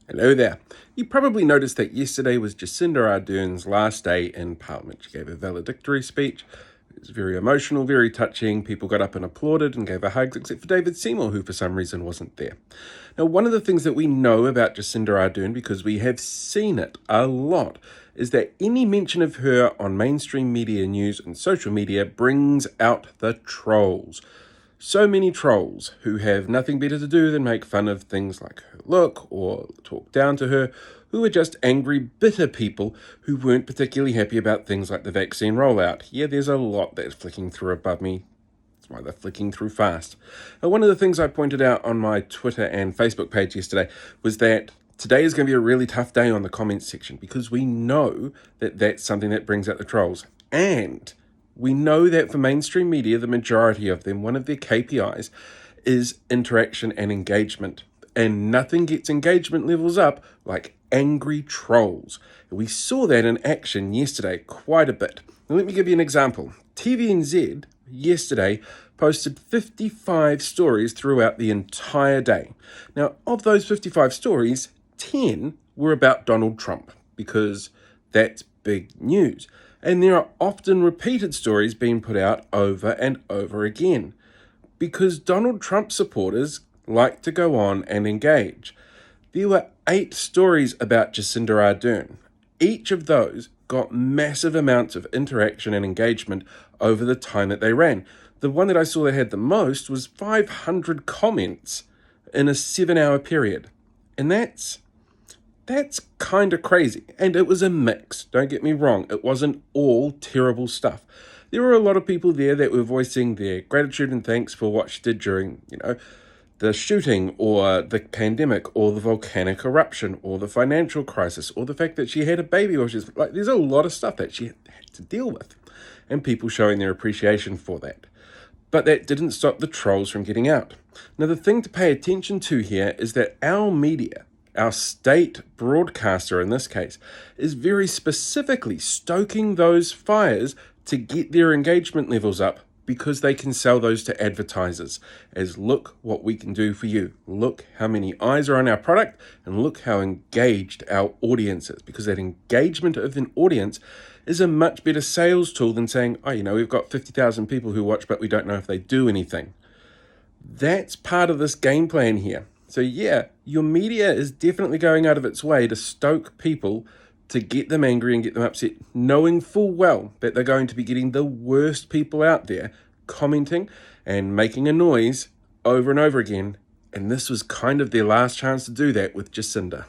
Hello there. You probably noticed that yesterday was Jacinda Ardern's last day in Parliament. She gave a valedictory speech. It was very emotional, very touching. People got up and applauded and gave her hugs, except for David Seymour, who for some reason wasn't there. Now, one of the things that we know about Jacinda Ardern, because we have seen it a lot, is that any mention of her on mainstream media news and social media brings out the trolls. So many trolls who have nothing better to do than make fun of things like her look or talk down to her, who are just angry, bitter people who weren't particularly happy about things like the vaccine rollout. Yeah, there's a lot that's flicking through above me. That's why they're flicking through fast. Now, one of the things I pointed out on my Twitter and Facebook page yesterday was that today is going to be a really tough day on the comments section because we know that that's something that brings out the trolls. And we know that for mainstream media, the majority of them, one of their KPIs is interaction and engagement. And nothing gets engagement levels up like angry trolls. We saw that in action yesterday quite a bit. Now, let me give you an example. TVNZ yesterday posted 55 stories throughout the entire day. Now, of those 55 stories, 10 were about Donald Trump because that's big news. And there are often repeated stories being put out over and over again because Donald Trump supporters like to go on and engage. There were 8 stories about Jacinda Ardern. Each of those got massive amounts of interaction and engagement over the time that they ran. The one that I saw that had the most was 500 comments in a 7-hour period. And that's kind of crazy. And it was a mix. Don't get me wrong. It wasn't all terrible stuff. There were a lot of people there that were voicing their gratitude and thanks for what she did during, the shooting or the pandemic or the volcanic eruption or the financial crisis or the fact that she had a baby or she's like, there's a lot of stuff that she had to deal with and people showing their appreciation for that. But that didn't stop the trolls from getting out. Now, the thing to pay attention to here is that our media, our state broadcaster in this case, is very specifically stoking those fires to get their engagement levels up because they can sell those to advertisers as look what we can do for you. Look how many eyes are on our product and look how engaged our audience is, because that engagement of an audience is a much better sales tool than saying, we've got 50,000 people who watch, but we don't know if they do anything. That's part of this game plan here. So yeah, your media is definitely going out of its way to stoke people to get them angry and get them upset, knowing full well that they're going to be getting the worst people out there commenting and making a noise over and over again. And this was kind of their last chance to do that with Jacinda.